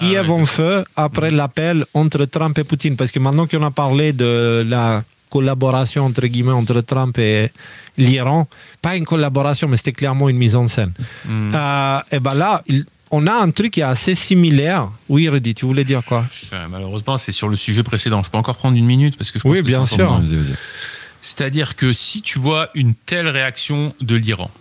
Kiev en feu après l'appel entre Trump et Poutine. Parce que maintenant qu'on a parlé de la collaboration entre guillemets entre Trump et l'Iran, pas une collaboration, mais c'était clairement une mise en scène. Et ben là, on a un truc qui est assez similaire. Oui, Rudy, tu voulais dire quoi? Malheureusement, c'est sur le sujet précédent. Je peux encore prendre une minute parce que je pense oui, que bien sûr. C'est-à-dire que si tu vois une telle réaction de l'Iran,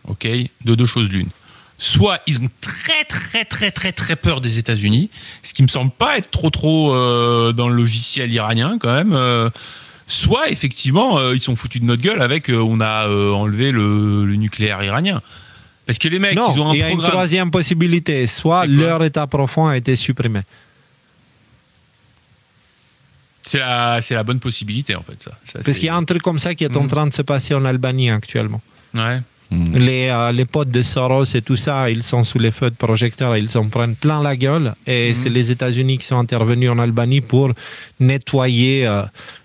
ok, de deux choses l'une. Soit ils ont très peur des États-Unis, ce qui me semble pas être trop dans le logiciel iranien quand même. Soit effectivement ils sont foutus de notre gueule avec on a enlevé le nucléaire iranien. Parce que les mecs, non, ils ont un il y a programme. Une troisième possibilité, soit leur état profond a été supprimé. C'est la bonne possibilité en fait ça parce qu'il y a un truc comme ça qui est en train de se passer en Albanie actuellement. Ouais. Les potes de Soros et tout ça, ils sont sous les feux de projecteurs, ils s'en prennent plein la gueule et c'est les États-Unis qui sont intervenus en Albanie pour nettoyer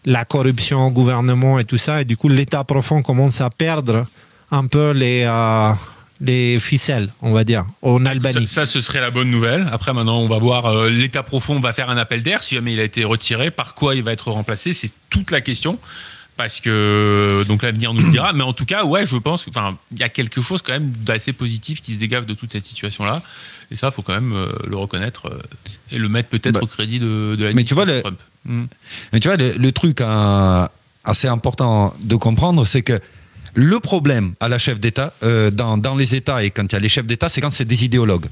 la corruption au gouvernement et tout ça, et du coup l'état profond commence à perdre un peu les ficelles, on va dire, en Albanie. Ça, ce serait la bonne nouvelle. Après, maintenant, on va voir, l'état profond va faire un appel d'air si jamais il a été retiré, par quoi il va être remplacé, c'est toute la question. Parce que donc l'avenir nous le dira, mais en tout cas, ouais, je pense qu'il y a quelque chose quand même d'assez positif qui se dégage de toute cette situation-là. Et ça, il faut quand même le reconnaître et le mettre peut-être au crédit de la de Trump. Mais tu vois, le truc assez important de comprendre, c'est que le problème à la chef d'État, dans les États et quand il y a les chefs d'État, c'est quand c'est des idéologues.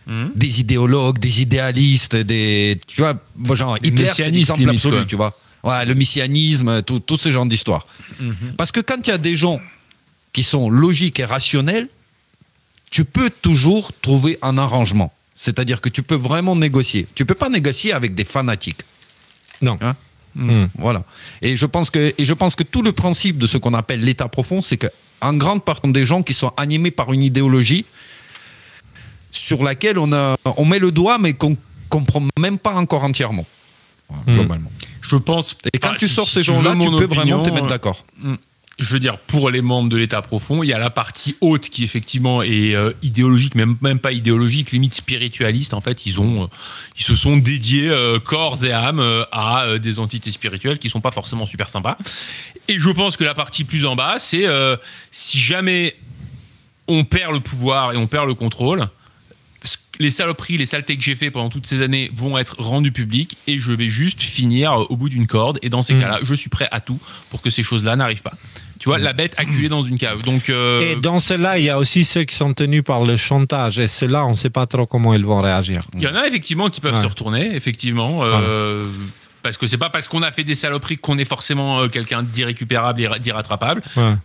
Des idéologues, des idéalistes, tu vois, genre Hitler, c'est l'exemple absolu, tu vois. Ouais, le messianisme, tout ce genre d'histoire. Parce que quand il y a des gens qui sont logiques et rationnels, tu peux toujours trouver un arrangement. C'est-à-dire que tu peux vraiment négocier. Tu peux pas négocier avec des fanatiques. Non. Hein? Voilà. Et je pense que tout le principe de ce qu'on appelle l'état profond, c'est qu'en grande partie des gens qui sont animés par une idéologie sur laquelle on met le doigt, mais qu'on comprend même pas encore entièrement. Voilà, globalement. Je pense. Et quand tu sors ces gens-là, tu peux vraiment te mettre d'accord. Je veux dire, pour les membres de l'État profond, il y a la partie haute qui effectivement est idéologique, même pas idéologique, limite spiritualiste. En fait, ils se sont dédiés corps et âme à des entités spirituelles qui sont pas forcément super sympas. Et je pense que la partie plus en bas, c'est si jamais on perd le pouvoir et on perd le contrôle, les saloperies, les saletés que j'ai fait pendant toutes ces années vont être rendues publiques et je vais juste finir au bout d'une corde. Et dans ces cas-là, je suis prêt à tout pour que ces choses-là n'arrivent pas. Tu vois, la bête acculée dans une cave. Donc, et dans cela, il y a aussi ceux qui sont tenus par le chantage. Et ceux-là, on ne sait pas trop comment ils vont réagir. Il y en a effectivement qui peuvent se retourner, effectivement. Parce que c'est pas parce qu'on a fait des saloperies qu'on est forcément quelqu'un d'irrécupérable et d'irrattrapable.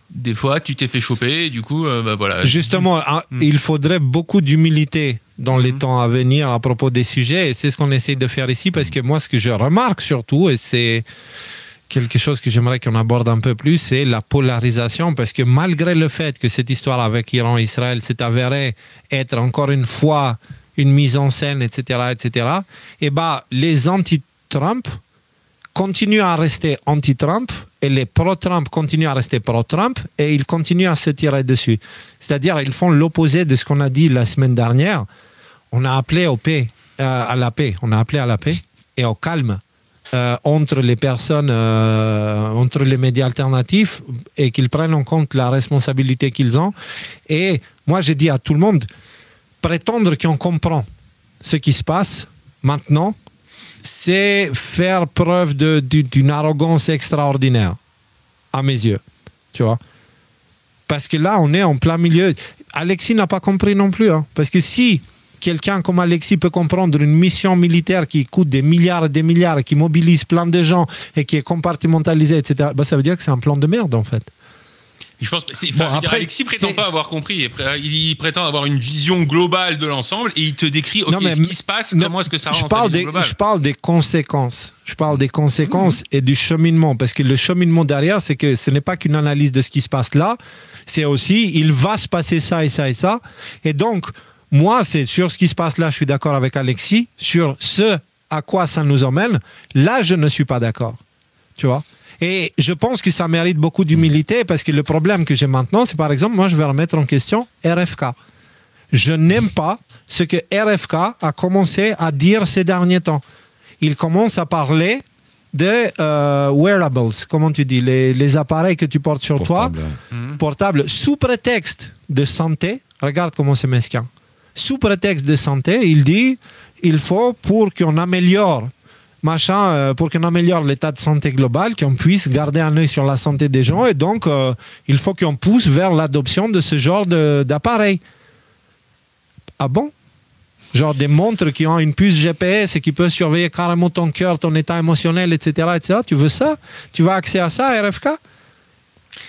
Des fois, tu t'es fait choper et du coup, voilà. Justement, il faudrait beaucoup d'humilité dans les temps à venir à propos des sujets. Et c'est ce qu'on essaie de faire ici. Parce que moi, ce que je remarque surtout, et c'est quelque chose que j'aimerais qu'on aborde un peu plus, c'est la polarisation. Parce que malgré le fait que cette histoire avec Iran et Israël s'est avérée être encore une fois une mise en scène, etc., et les anti-Trump continuent à rester anti-Trump et les pro-Trump continuent à rester pro-Trump et ils continuent à se tirer dessus. C'est-à-dire ils font l'opposé de ce qu'on a dit la semaine dernière. On a appelé à la paix. On a appelé à la paix et au calme entre les personnes, entre les médias alternatifs et qu'ils prennent en compte la responsabilité qu'ils ont. Et moi, j'ai dit à tout le monde, prétendre qu'on comprend ce qui se passe maintenant, c'est faire preuve d'une arrogance extraordinaire, à mes yeux, tu vois. Parce que là, on est en plein milieu. Alexis n'a pas compris non plus, hein. Parce que si quelqu'un comme Alexis peut comprendre une mission militaire qui coûte des milliards et des milliards, qui mobilise plein de gens et qui est compartimentalisée, etc., ça veut dire que c'est un plan de merde, en fait. Je pense Alexis prétend pas avoir compris. Il prétend avoir une vision globale de l'ensemble et il te décrit ce qui se passe, comment est-ce que ça rend sa vision globale. Je parle des conséquences. Je parle des conséquences et du cheminement. Parce que le cheminement derrière, c'est que ce n'est pas qu'une analyse de ce qui se passe là. C'est aussi, il va se passer ça et ça et ça. Et donc, moi, c'est sur ce qui se passe là, je suis d'accord avec Alexis. Sur ce à quoi ça nous emmène, là, je ne suis pas d'accord. Tu vois ? Et je pense que ça mérite beaucoup d'humilité parce que le problème que j'ai maintenant, c'est par exemple, moi je vais remettre en question RFK. Je n'aime pas ce que RFK a commencé à dire ces derniers temps. Il commence à parler de wearables, comment tu dis, les appareils que tu portes sur toi, portables, sous prétexte de santé. Regarde comment c'est mesquin. Sous prétexte de santé, il dit il faut pour qu'on améliore pour qu'on améliore l'état de santé global, qu'on puisse garder un œil sur la santé des gens, et donc il faut qu'on pousse vers l'adoption de ce genre d'appareils. Ah bon? Genre des montres qui ont une puce GPS et qui peuvent surveiller carrément ton cœur, ton état émotionnel, etc., etc. Tu veux ça? Tu vas accès à ça, RFK?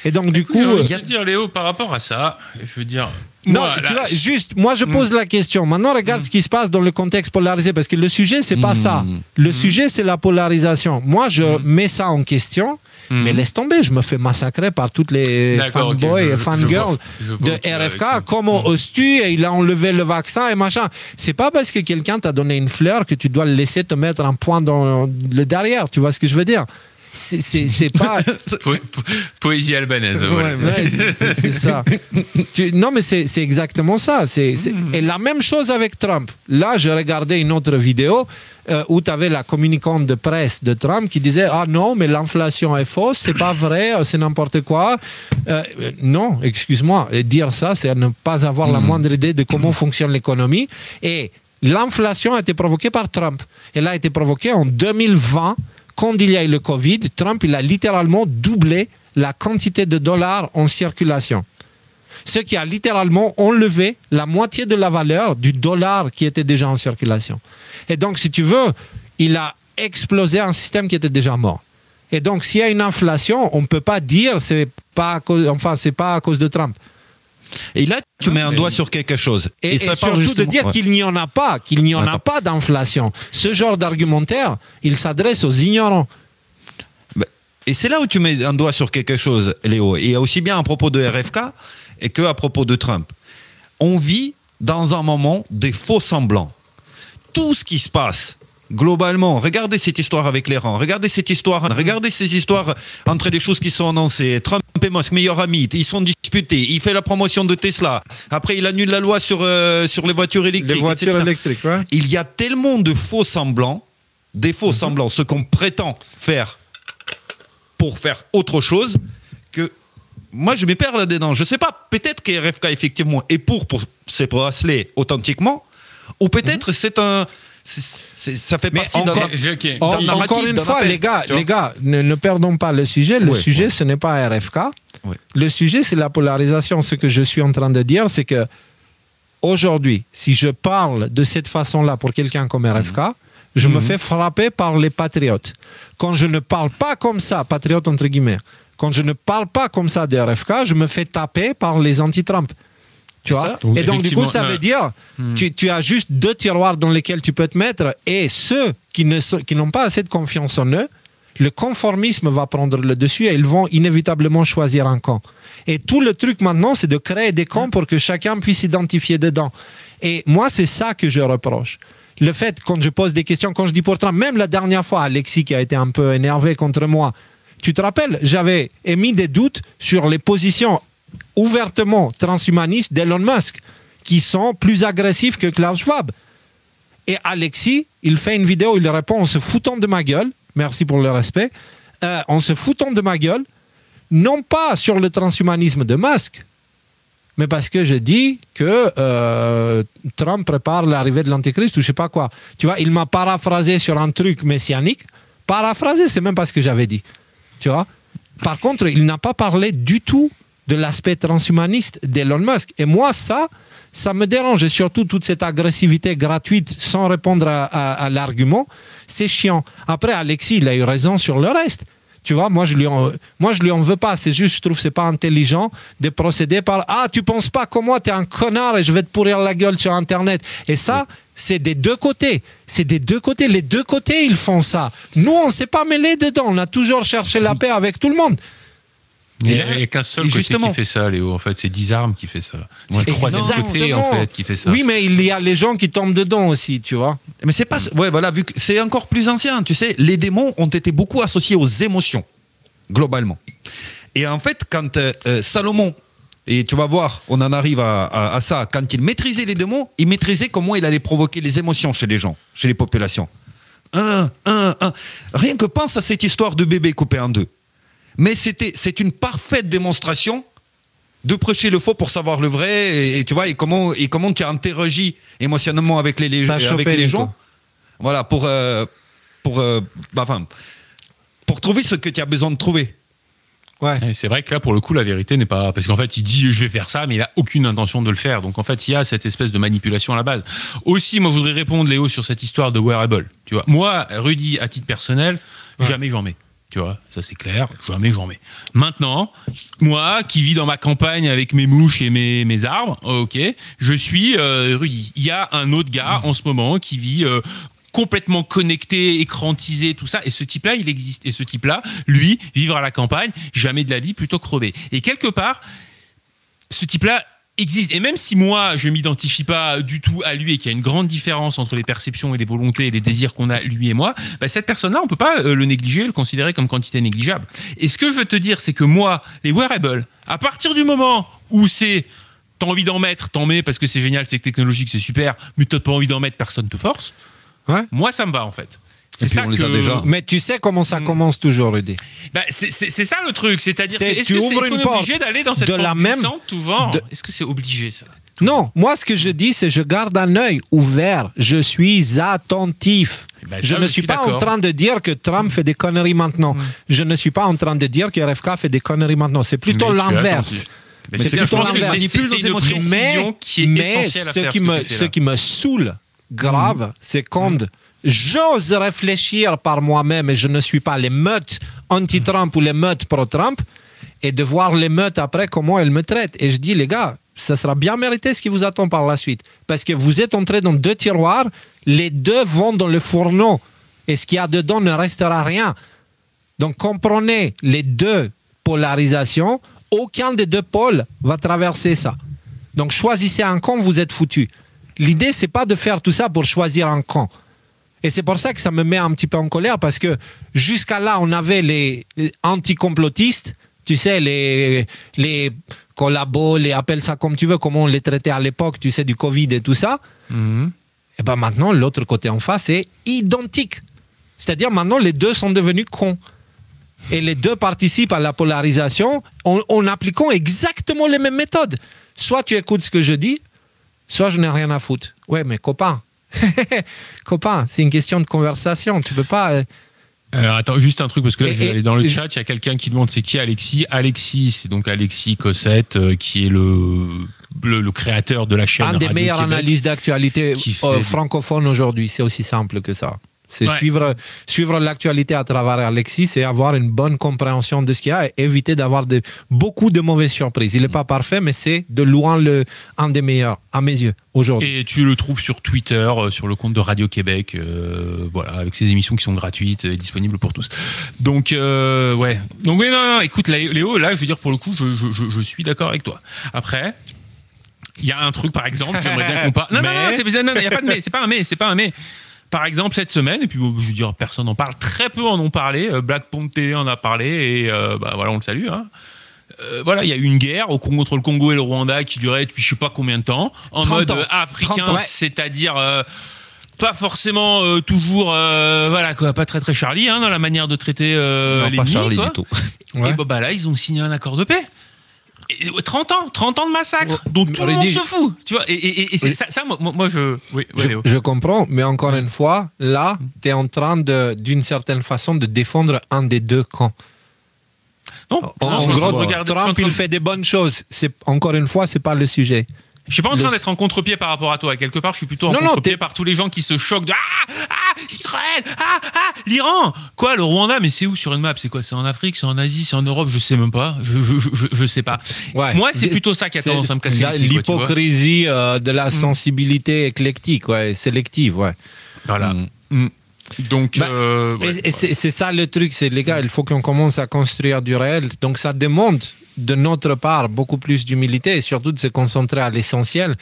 Et donc, du coup... Je veux dire, Léo, par rapport à ça, je veux dire... Non, tu vois, juste, moi je pose la question. Maintenant, regarde ce qui se passe dans le contexte polarisé, parce que le sujet, c'est pas ça. Le sujet, c'est la polarisation. Moi, je mets ça en question, mais laisse tomber, je me fais massacrer par toutes les fanboys et fangirls de RFK. Comment oses-tu? Et il a enlevé le vaccin et machin. C'est pas parce que quelqu'un t'a donné une fleur que tu dois le laisser te mettre un point dans le derrière. Tu vois ce que je veux dire? C'est pas poésie albanaise. Voilà. Ouais, c'est ça. Non, mais c'est exactement ça. Et la même chose avec Trump. Là, je regardais une autre vidéo où tu avais la communicante de presse de Trump qui disait ah non, mais l'inflation est fausse, c'est pas vrai, c'est n'importe quoi. Non, excuse-moi, dire ça, c'est ne pas avoir la moindre idée de comment fonctionne l'économie. Et l'inflation a été provoquée par Trump. Elle a été provoquée en 2020. Quand il y a eu le Covid, Trump il a littéralement doublé la quantité de dollars en circulation. Ce qui a littéralement enlevé la moitié de la valeur du dollar qui était déjà en circulation. Et donc, si tu veux, il a explosé un système qui était déjà mort. Et donc, s'il y a une inflation, on ne peut pas dire que ce n'est pas à cause de Trump. Et là, tu mets un doigt sur quelque chose. Et ça surtout de dire qu'il n'y en a pas, pas d'inflation. Ce genre d'argumentaire, il s'adresse aux ignorants. Et c'est là où tu mets un doigt sur quelque chose, Léo. Et aussi bien à propos de RFK et qu'à propos de Trump. On vit dans un moment des faux semblants. Tout ce qui se passe, globalement, regardez cette histoire avec l'Iran, regardez ces histoires entre les choses qui sont annoncées. Trump et Musk, meilleurs amis, ils sont disputés, il fait la promotion de Tesla, après il annule la loi sur les voitures électriques. Les voitures électriques, ouais. Il y a tellement de faux semblants, ce qu'on prétend faire pour faire autre chose, que moi je me perds là-dedans. Je sais pas, peut-être que RFK effectivement est pour ces bracelets authentiquement, ou peut-être ça fait partie encore une fois, les gars, ne perdons pas le sujet. Le sujet, ce n'est pas RFK. Ouais. Le sujet, c'est la polarisation. Ce que je suis en train de dire, c'est que aujourd'hui, si je parle de cette façon-là pour quelqu'un comme RFK, je me fais frapper par les patriotes. Quand je ne parle pas comme ça, patriote entre guillemets, quand je ne parle pas comme ça de RFK, je me fais taper par les anti-Trump. Tu vois? Et donc, du coup, ça veut dire tu as juste deux tiroirs dans lesquels tu peux te mettre, et ceux qui n'ont pas assez de confiance en eux, le conformisme va prendre le dessus et ils vont inévitablement choisir un camp. Et tout le truc maintenant, c'est de créer des camps pour que chacun puisse s'identifier dedans. Et moi, c'est ça que je reproche. Le fait, quand je pose des questions, quand je dis pour Trump, même la dernière fois, Alexis qui a été un peu énervé contre moi, tu te rappelles, j'avais émis des doutes sur les positions ouvertement transhumanistes d'Elon Musk, qui sont plus agressifs que Klaus Schwab. Et Alexis, il fait une vidéo, il répond en se foutant de ma gueule, merci pour le respect, en se foutant de ma gueule, non pas sur le transhumanisme de Musk, mais parce que je dis que Trump prépare l'arrivée de l'Antéchrist ou je sais pas quoi. Tu vois, il m'a paraphrasé sur un truc messianique. Paraphrasé, c'est même pas ce que j'avais dit. Tu vois. Par contre, il n'a pas parlé du tout de l'aspect transhumaniste d'Elon Musk. Et moi, ça me dérange. Et surtout, toute cette agressivité gratuite sans répondre à l'argument, c'est chiant. Après, Alexis, il a eu raison sur le reste. Tu vois, moi, je lui en veux pas. C'est juste, je trouve que c'est pas intelligent de procéder par « Ah, tu penses pas comme moi, t'es un connard et je vais te pourrir la gueule sur Internet. » Et ça, c'est des deux côtés. C'est des deux côtés. Les deux côtés, ils font ça. Nous, on s'est pas mêlés dedans. On a toujours cherché la paix avec tout le monde. Il n'y a qu'un seul côté qui fait ça, Léo. En fait, c'est Disarm qui fait ça. C'est le troisième côté, en fait, qui fait ça. Oui, mais il y a les gens qui tombent dedans aussi, tu vois. Mais c'est pas... Ouais, voilà, vu que c'est encore plus ancien, tu sais, les démons ont été beaucoup associés aux émotions, globalement. Et en fait, quand Salomon Et tu vas voir, on en arrive à ça. Quand il maîtrisait les démons, il maîtrisait comment il allait provoquer les émotions chez les gens, chez les populations. Rien que pense à cette histoire de bébé coupé en deux. Mais c'est une parfaite démonstration de prêcher le faux pour savoir le vrai. Et tu vois, et comment tu interagis émotionnellement avec les gens. Voilà, pour trouver ce que tu as besoin de trouver. Ouais. Et c'est vrai que là, pour le coup, la vérité n'est pas... Parce qu'en fait, il dit « je vais faire ça », mais il n'a aucune intention de le faire. Donc, en fait, il y a cette espèce de manipulation à la base. Aussi, moi, je voudrais répondre, Léo, sur cette histoire de wearable. Tu vois, moi, Rudy, à titre personnel, jamais j'en mets. Tu vois, ça c'est clair, jamais j'en mets. Maintenant, moi, qui vis dans ma campagne avec mes mouches et mes arbres, ok, je suis Rudy. Il y a un autre gars, en ce moment, qui vit... complètement connecté, écrantisé, tout ça. Et ce type-là, il existe. Et ce type-là, lui, vivre à la campagne, jamais de la vie, plutôt crever. Et quelque part, ce type-là existe. Et même si moi, je ne m'identifie pas du tout à lui et qu'il y a une grande différence entre les perceptions et les volontés et les désirs qu'on a, lui et moi, bah, cette personne-là, on ne peut pas le négliger, le considérer comme quantité négligeable. Et ce que je veux te dire, c'est que moi, les wearables, à partir du moment où c'est t'as envie d'en mettre, t'en mets parce que c'est génial, c'est technologique, c'est super, mais t'as pas envie d'en mettre, personne te force. Ouais. Moi, ça me va en fait. C'est ça on les a déjà. Mais tu sais comment ça commence toujours, Rudy. Bah, c'est ça le truc, c'est-à-dire est-ce qu'on est obligé d'aller dans cette porte glissante tout genre Est-ce que c'est obligé ça Non, moi ce que je dis, c'est je garde un œil ouvert, je suis attentif. Ben, je ne suis pas en train de dire que Trump fait des conneries maintenant. Je ne suis pas en train de dire que RFK fait des conneries maintenant. C'est plutôt l'inverse. Mais c'est plutôt l'inverse. C'est une précision qui est essentielle à faire. Ce qui me saoule grave, c'est quand j'ose réfléchir par moi-même et je ne suis pas les meutes anti-Trump ou les meutes pro-Trump et de voir les meutes après comment elles me traitent. Et je dis, les gars, ça sera bien mérité ce qui vous attend par la suite. Parce que vous êtes entrés dans deux tiroirs, les deux vont dans le fourneau et ce qu'il y a dedans ne restera rien. Donc comprenez les deux polarisations, aucun des deux pôles va traverser ça. Donc choisissez un camp, vous êtes foutus. L'idée, c'est pas de faire tout ça pour choisir un camp. Et c'est pour ça que ça me met un petit peu en colère, parce que jusqu'à là, on avait les anticomplotistes, tu sais, les collabos, les appelle ça comme tu veux, comment on les traitait à l'époque, tu sais, du Covid et tout ça. Et ben maintenant, l'autre côté en face est identique. C'est-à-dire maintenant, les deux sont devenus cons. Et les deux participent à la polarisation en appliquant exactement les mêmes méthodes. Soit tu écoutes ce que je dis, soit je n'ai rien à foutre. Ouais, mais copain, copain, c'est une question de conversation. Tu peux pas. Alors attends, juste un truc, parce que là, je vais aller dans le chat. Il y a quelqu'un qui demande c'est qui Alexis. Alexis, c'est donc Alexis Cossette, qui est le créateur de la chaîne. Un des meilleurs analystes d'actualité francophones aujourd'hui. C'est aussi simple que ça. C'est suivre l'actualité à travers Alexis, c'est avoir une bonne compréhension de ce qu'il y a et éviter d'avoir beaucoup de mauvaises surprises. Il n'est pas parfait, mais c'est de loin un des meilleurs, à mes yeux, aujourd'hui. Et tu le trouves sur Twitter, sur le compte de Radio-Québec, voilà, avec ses émissions qui sont gratuites et disponibles pour tous. Donc, ouais. Donc, oui, non, écoute, Léo, là, je veux dire, pour le coup, je suis d'accord avec toi. Après, il y a un truc, par exemple, j'aimerais bien qu'on parle. Non, il n'y a pas de mais, c'est pas un mais. Par exemple, cette semaine, et puis je veux dire, personne n'en parle, très peu en ont parlé, Black Ponte en a parlé, et voilà, on le salue. Hein. Voilà, il y a eu une guerre contre le Congo et le Rwanda qui durait depuis je sais pas combien de temps, en mode africain, c'est-à-dire pas forcément toujours, voilà, quoi, pas très très Charlie hein, dans la manière de traiter l'ennemi. Pas Charlie du tout. Ouais. Et là, ils ont signé un accord de paix. 30 ans de massacre dont tout le monde se fout, tu vois, et c'est ça moi je comprends, mais encore une fois, là tu es en train d'une certaine façon de défendre un des deux camps. En gros, Trump il fait des bonnes choses, encore une fois, c'est pas le sujet. Je suis pas en train d'être en contre-pied par rapport à toi. Quelque part, je suis plutôt en contre-pied par tous les gens qui se choquent de Israël, l'Iran. Quoi, le Rwanda, mais c'est où sur une map? C'est quoi? C'est en Afrique, c'est en Asie, c'est en Europe? Je sais même pas. Je sais pas. Ouais. Moi, c'est plutôt ça qui a tendance à me casser les pieds. L'hypocrisie de la sensibilité éclectique, sélective, Voilà. Donc, c'est ça le truc, c'est les gars, il faut qu'on commence à construire du réel. Donc ça demande de notre part beaucoup plus d'humilité et surtout de se concentrer à l'essentiel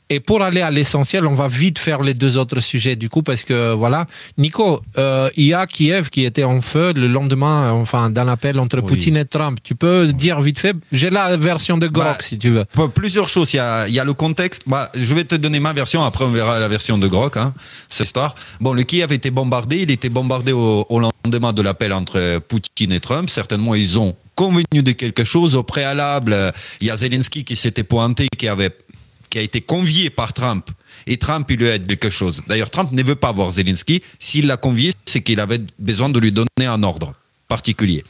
Et pour aller à l'essentiel, on va vite faire les deux autres sujets du coup parce que voilà, Nico, il y a Kiev qui était en feu le lendemain, enfin d'un appel entre Poutine et Trump. Tu peux dire vite fait, j'ai la version de Grok si tu veux. Plusieurs choses. Il y a le contexte. Je vais te donner ma version. Après, on verra la version de Grok. Cette histoire. Bon, le Kiev était bombardé. Il était bombardé au lendemain de l'appel entre Poutine et Trump. Certainement, ils ont convenu de quelque chose. Au préalable, il y a Zelensky qui s'était pointé, qui a été convié par Trump. Et Trump, il lui a dit quelque chose. D'ailleurs, Trump ne veut pas voir Zelensky. S'il l'a convié, c'est qu'il avait besoin de lui donner un ordre particulier.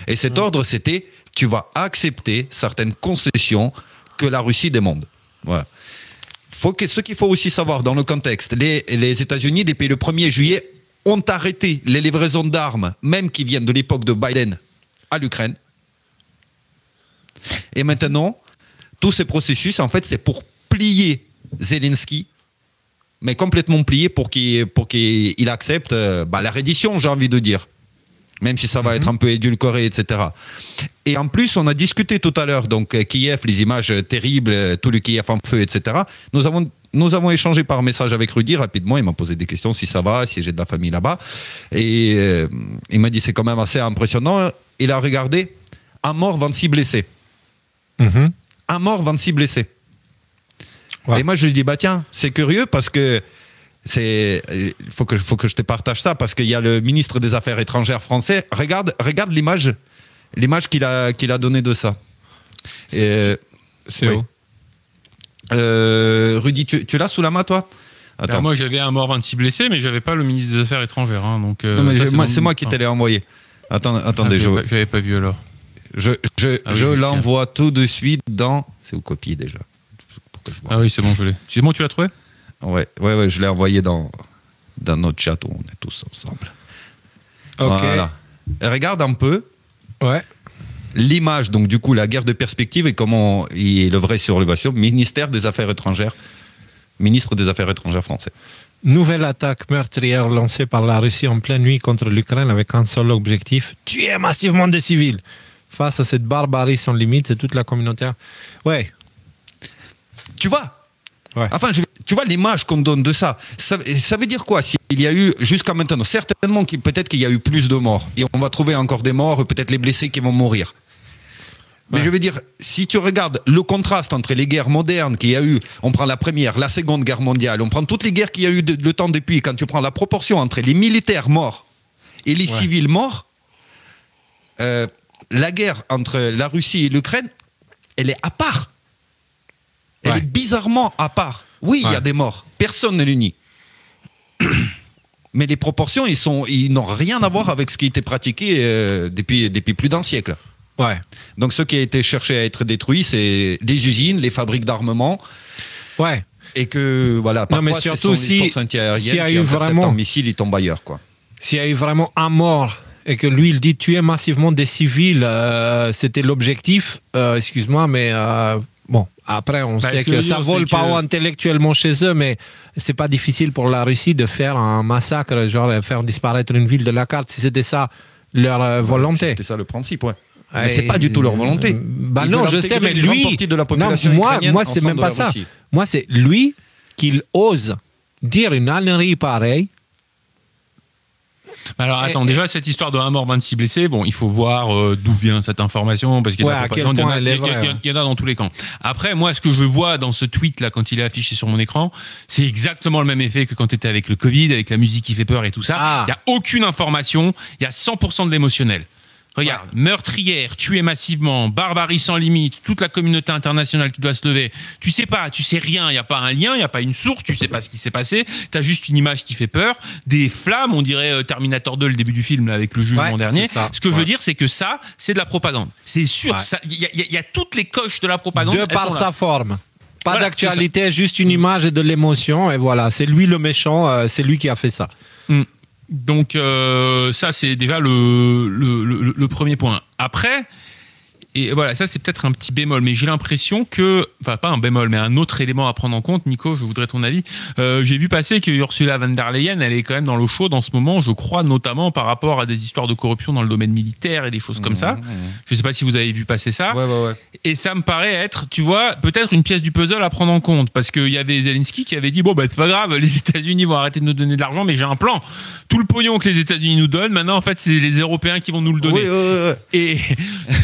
Et cet ordre, c'était, tu vas accepter certaines concessions que la Russie demande. Voilà. Ce qu'il faut aussi savoir dans le contexte, les États-Unis, depuis le 1er juillet, ont arrêté les livraisons d'armes, même qui viennent de l'époque de Biden, à l'Ukraine. Et maintenant, tout ce processus, en fait, c'est pour plier Zelensky, mais complètement plié pour qu'il accepte la reddition, j'ai envie de dire. Même si ça va être un peu édulcoré, etc. Et en plus, on a discuté tout à l'heure, donc Kiev, les images terribles, tout le Kiev en feu, etc. Nous avons échangé par message avec Rudy rapidement. Il m'a posé des questions, si ça va, si j'ai de la famille là-bas. Et il m'a dit, c'est quand même assez impressionnant. Il a regardé, un mort, 26 blessés. Un mort, 26 blessés. Ouais. Et moi, je lui dis, tiens, c'est curieux parce que il faut que je te partage ça parce qu'il y a le ministre des Affaires étrangères français. Regarde l'image qu'il a donnée de ça. C'est oui. où Rudy, tu l'as sous la main, toi? Attends. Moi, j'avais un mort, 26 blessés, mais j'avais pas le ministre des Affaires étrangères. Donc, non, mais c'est moi qui te l'ai envoyé. Attendez, j'avais pas vu alors. Je l'envoie tout de suite dans. C'est où copier déjà? Ah oui, c'est bon, je l'ai. C'est bon, tu l'as trouvé? Ouais, je l'ai envoyé dans notre chat où on est tous ensemble. Ok. Voilà. Et regarde un peu. Ouais. L'image, donc du coup, la guerre de perspective et comment il le vrai surlévation. Ministre des Affaires étrangères français. Nouvelle attaque meurtrière lancée par la Russie en pleine nuit contre l'Ukraine avec un seul objectif, tuer massivement des civils. Face à cette barbarie sans limite, c'est toute la communauté. Ouais. Tu vois? Ouais. Enfin, tu vois l'image qu'on donne de ça. Ça veut dire quoi? S'il y a eu, jusqu'à maintenant, certainement peut-être qu'il y a eu plus de morts. Et on va trouver encore des morts, peut-être les blessés qui vont mourir. Mais je veux dire, si tu regardes le contraste entre les guerres modernes qu'il y a eu, on prend la première, la seconde guerre mondiale, on prend toutes les guerres qu'il y a eu le temps depuis, quand tu prends la proportion entre les militaires morts et les civils morts, la guerre entre la Russie et l'Ukraine, elle est à part. Elle est bizarrement à part. Oui, il y a des morts. Personne ne le nie. Mais les proportions, ils n'ont rien à voir avec ce qui était pratiqué depuis plus d'un siècle. Ouais. Donc, ce qui a été cherché à être détruit, c'est les usines, les fabriques d'armement. Ouais. Et que, voilà, parfois, mais surtout, ce sont les forces antiaériennes qui interceptent un missile, ils tombent ailleurs, quoi. S'il y a eu vraiment un mort et que lui, il dit tuer massivement des civils, c'était l'objectif. Excuse-moi, mais bon, après, on sait que ça vole pas haut intellectuellement chez eux, mais c'est pas difficile pour la Russie de faire un massacre, genre faire disparaître une ville de la carte, si c'était ça leur volonté. C'était ça le principe, ouais. Mais c'est pas du tout leur volonté. Non, je sais, mais lui, de la population moi, c'est même pas ça. Moi, c'est lui qu'il ose dire une ânerie pareille. Alors attends, déjà cette histoire de 1 mort, 26 blessés, bon, il faut voir d'où vient cette information parce qu'il y en a dans tous les camps. Après, moi, ce que je vois dans ce tweet là, quand il est affiché sur mon écran, c'est exactement le même effet que quand tu étais avec le Covid, avec la musique qui fait peur et tout ça. Il n'y a aucune information, il y a 100% de l'émotionnel. Regarde, meurtrière, tuée massivement, barbarie sans limite, toute la communauté internationale qui doit se lever. Tu sais rien, il n'y a pas un lien, il n'y a pas une source, tu sais pas ce qui s'est passé, tu as juste une image qui fait peur, des flammes, on dirait Terminator 2, le début du film là, avec le jugement dernier. Ce que je veux dire, c'est que ça, c'est de la propagande. C'est sûr, il y a toutes les coches de la propagande. De par sa forme. Pas d'actualité, juste une image et de l'émotion, et voilà, c'est lui le méchant, c'est lui qui a fait ça. Donc ça c'est déjà le premier point. Après, Et voilà, ça c'est peut-être un petit bémol, mais j'ai l'impression que, enfin pas un bémol, mais un autre élément à prendre en compte, Nico, je voudrais ton avis. J'ai vu passer que Ursula von der Leyen, elle est quand même dans l'eau chaude en ce moment, je crois, notamment par rapport à des histoires de corruption dans le domaine militaire et des choses comme ça. Je sais pas si vous avez vu passer ça. Ouais. Et ça me paraît être, tu vois, peut-être une pièce du puzzle à prendre en compte, parce qu'il y avait Zelensky qui avait dit, bon bah c'est pas grave, les États-Unis vont arrêter de nous donner de l'argent, mais j'ai un plan. Tout le pognon que les États-Unis nous donnent, maintenant en fait c'est les Européens qui vont nous le donner. Ouais. Et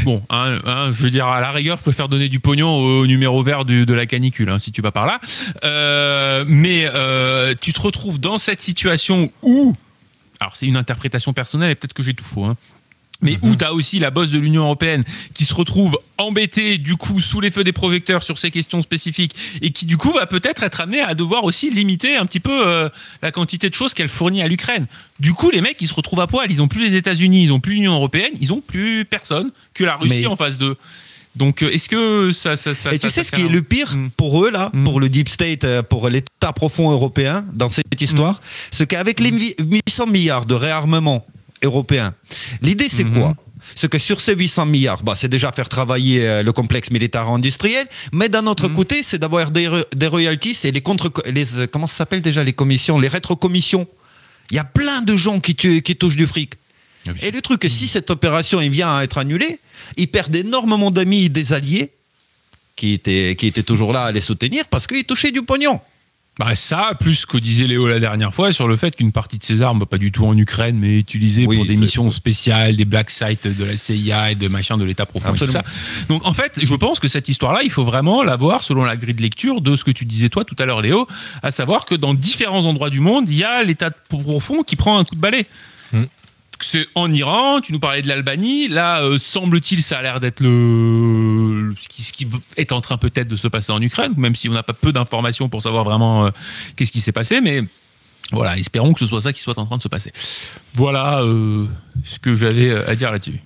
bon, je veux dire, à la rigueur, je préfère donner du pognon au numéro vert de la canicule, si tu vas par là. Mais tu te retrouves dans cette situation où, alors c'est une interprétation personnelle et peut-être que j'ai tout faux, mais où tu as aussi la bosse de l'Union européenne qui se retrouve embêtée du coup sous les feux des projecteurs sur ces questions spécifiques et qui du coup va peut-être être amenée à devoir aussi limiter un petit peu la quantité de choses qu'elle fournit à l'Ukraine. Du coup, les mecs, ils se retrouvent à poil. Ils n'ont plus les États-Unis, ils n'ont plus l'Union européenne, ils n'ont plus personne que la Russie en face d'eux. Donc, est-ce que ça... Et tu sais ce qui est le pire pour eux, là, pour le Deep State, pour l'État profond européen, dans cette histoire, c'est qu'avec les 800 milliards de réarmement européen, l'idée, c'est quoi? C'est que sur ces 800 milliards, c'est déjà faire travailler le complexe militaro-industriel, mais d'un autre côté, c'est d'avoir des royalties et comment ça s'appelle déjà les commissions, les rétrocommissions. Il y a plein de gens qui touchent du fric. Et le truc, si cette opération vient à être annulée, ils perdent énormément d'amis et des alliés qui étaient toujours là à les soutenir parce qu'ils touchaient du pognon. Bah ça, plus que disait Léo la dernière fois, sur le fait qu'une partie de ces armes, pas du tout en Ukraine, mais utilisées pour des missions spéciales, des black sites de la CIA et de machin de l'État profond. Absolument. Et tout ça. Donc en fait, je pense que cette histoire-là, il faut vraiment la voir selon la grille de lecture de ce que tu disais toi tout à l'heure, Léo, à savoir que dans différents endroits du monde, il y a l'État profond qui prend un coup de balai. C'est en Iran, tu nous parlais de l'Albanie, là, semble-t-il, ça a l'air d'être ce qui est en train peut-être de se passer en Ukraine, même si on n'a pas peu d'informations pour savoir vraiment qu'est-ce qui s'est passé, mais voilà, espérons que ce soit ça qui soit en train de se passer. Voilà ce que j'avais à dire là-dessus.